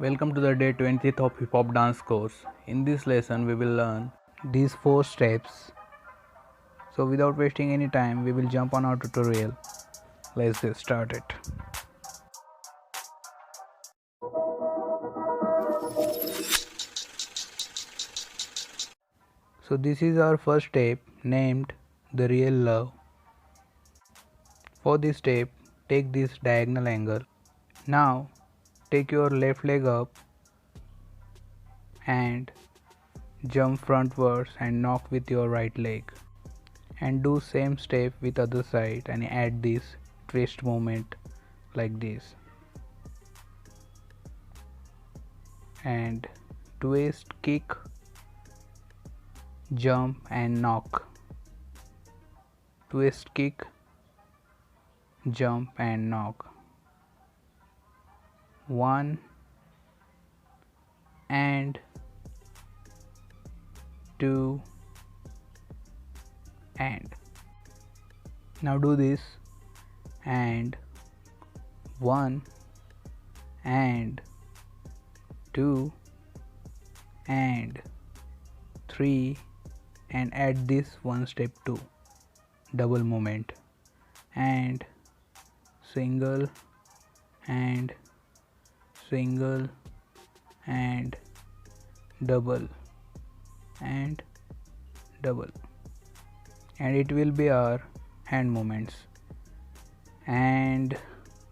Welcome to the day 20th of hip hop dance course. In this lesson we will learn these 4 steps. So without wasting any time we will jump on our tutorial. Let's get started. So this is our first step named the real love. For this step take this diagonal angle. Now take your left leg up and jump frontwards and knock with your right leg. And do same step with other side and add this twist movement like this. And twist, kick, jump and knock. Twist, kick, jump and knock. 1 and 2 and. Now do this and 1 and 2 and 3 and add this one step too, double movement and single and single and double and double, and it will be our hand movements. And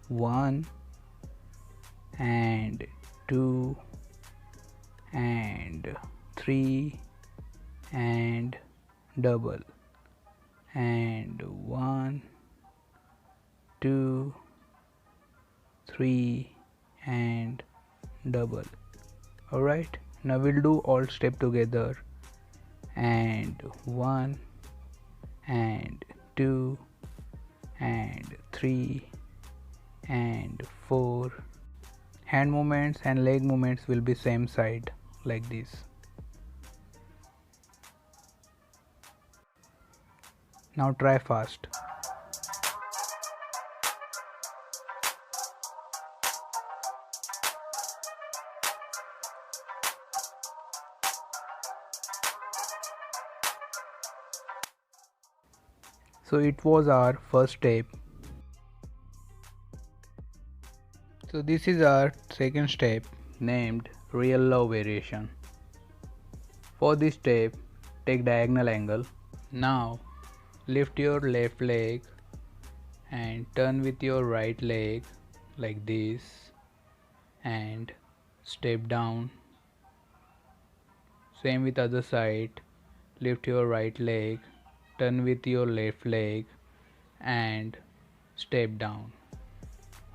1 and 2 and 3 and double and 1 2 3 and double. Alright, now we'll do all step together. And 1 and 2 and 3 and 4. Hand movements and leg movements will be same side like this. Now try fast. So it was our first step. So this is our second step named real love variation. For this step take diagonal angle. Now lift your left leg and turn with your right leg like this and step down. Same with other side. Lift your right leg, turn with your left leg and step down.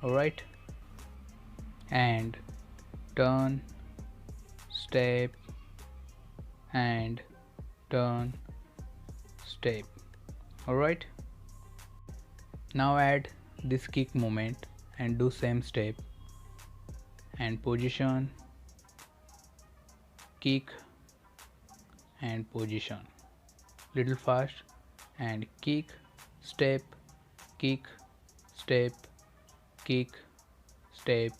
Alright, and turn, step and turn, step. Alright, now add this kick movement and do same step and position, kick and position, little fast and kick, step, kick, step, kick, step,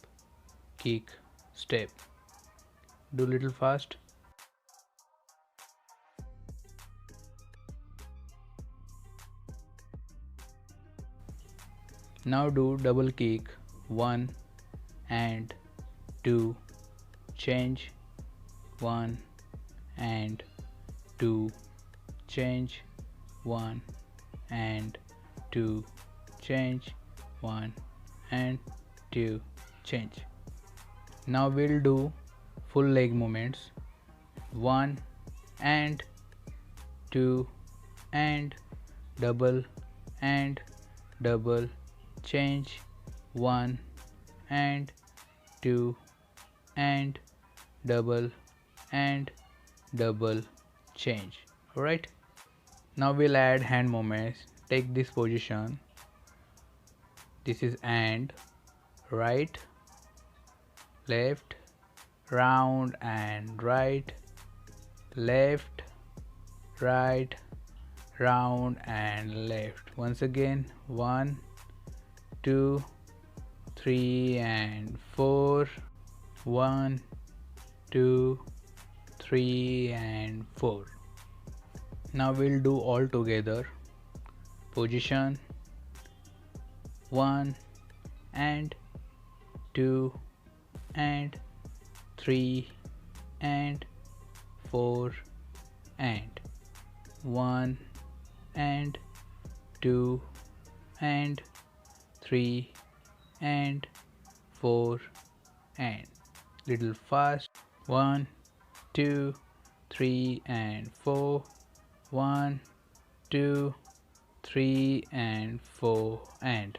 kick, step. Do little fast. Now do double kick 1 and 2, change 1 and 2, change 1 and 2, change 1 and 2, change. Now we'll do full leg movements 1 and 2 and double, change 1 and 2 and double, change. Alright, now we'll add hand movements. Take this position. This is and, right, left, round and right, left, right, round and left. Once again 1 2 3 and 4, 1, 2, 3 and 4. Now we'll do all together. Position 1 and 2 and 3 and 4 and 1 and 2 and 3 and 4 and little fast. 1, 2, 3 and 4. 1, 2, 3 and 4 and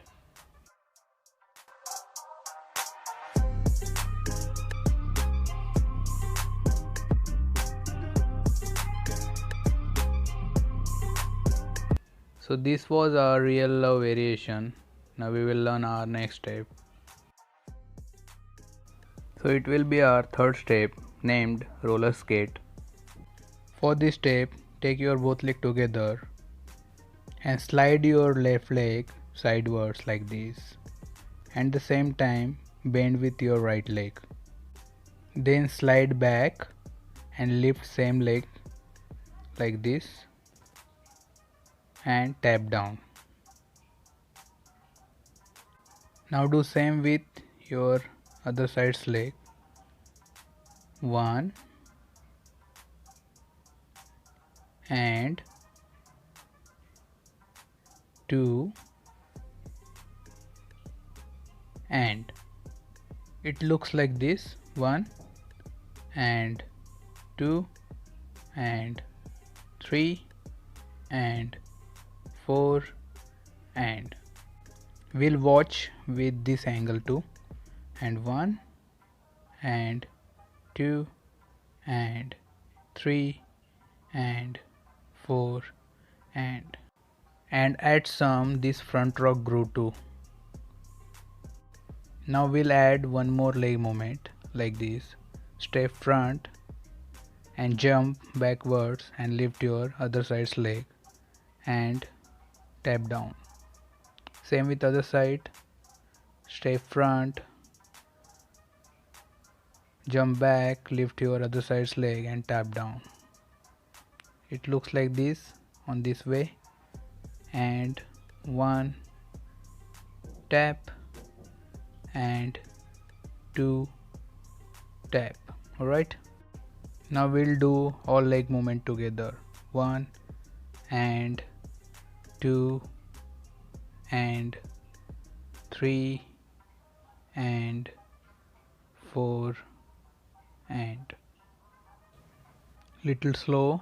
so this was our real love variation. Now we will learn our next step. So it will be our third step named roller skate. For this step, take your both leg together and slide your left leg sidewards like this. And the same time bend with your right leg. Then slide back and lift same leg like this and tap down. Now do same with your other side's leg. 1 and 2 and it looks like this. 1 and 2 and 3 and 4 and we'll watch with this angle too. And 1 and 2 and 3 and 4 and add some this front rock groove too. Now we'll add one more leg movement like this. Step front and jump backwards and lift your other side's leg and tap down. Same with other side. Step front, jump back, lift your other side's leg and tap down. It looks like this on this way. And 1 tap and 2 tap. Alright, now we'll do all leg movement together. 1 and 2 and 3 and 4 and little slow.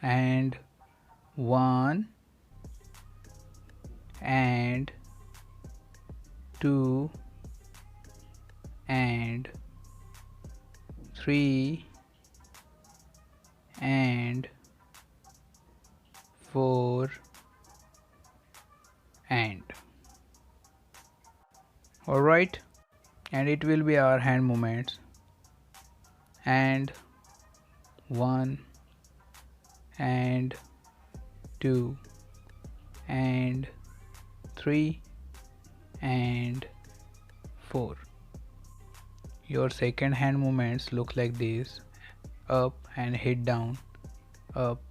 And 1 and 2 and 3 and 4 and alright, and it will be our hand movements. And 1 and 2 and 3 and 4. Your second hand movements look like this: up and hit down, up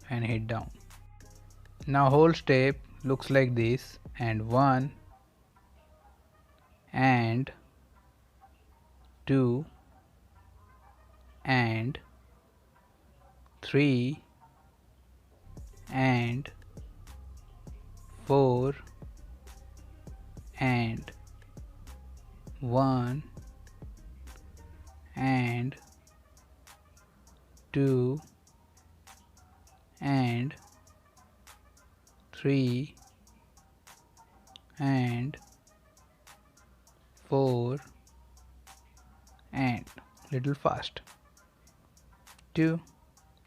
and hit down. Now whole step looks like this. And 1 and 2 and 3 and 4 and 1 and 2 and 3 and 4 and little fast. 2,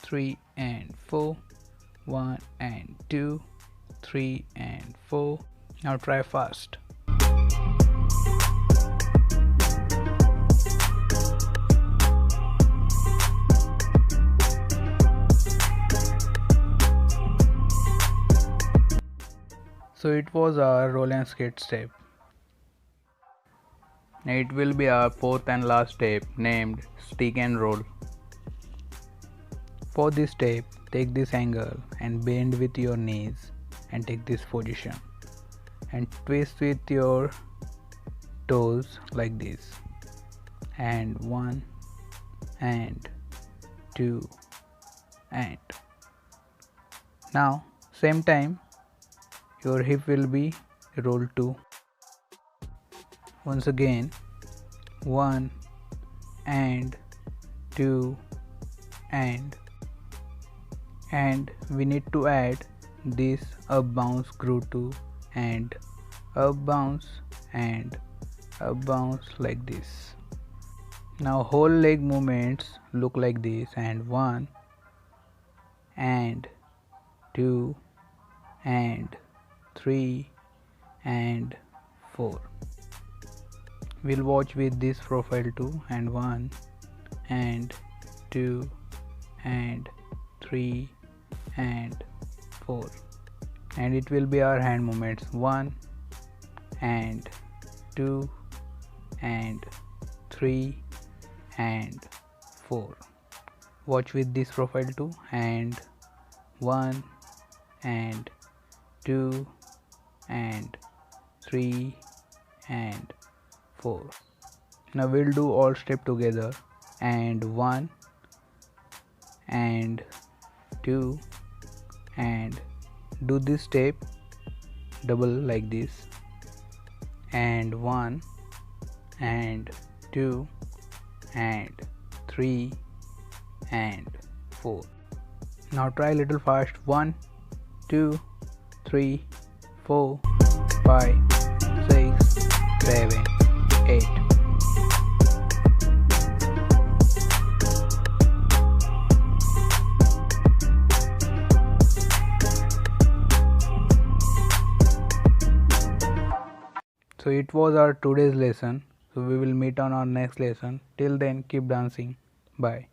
3 and 4. 1 and 2, 3 and 4. Now try fast. So it was our roll and skate step. It will be our fourth and last step named STIK N ROLL. For this step, take this angle and bend with your knees and take this position and twist with your toes like this, and 1 and 2 and now same time your hip will be rolled too. Once again, 1 and 2 and we need to add this up bounce groove too, and up bounce and up bounce like this. Now whole leg movements look like this, and 1 and 2 and 3 and 4. We'll watch with this profile too, and 1 and 2 and 3 and 4, and it will be our hand movements 1 and 2 and 3 and 4. Watch with this profile too, and 1 and 2 and 3 and 4. Now we'll do all step together, and 1 and 2 and do this step double like this, and 1 and 2 and 3 and 4. Now try a little fast. 1 2 3 4 5 6 7 8. So it was our today's lesson. So we will meet on our next lesson. Till then, keep dancing. Bye.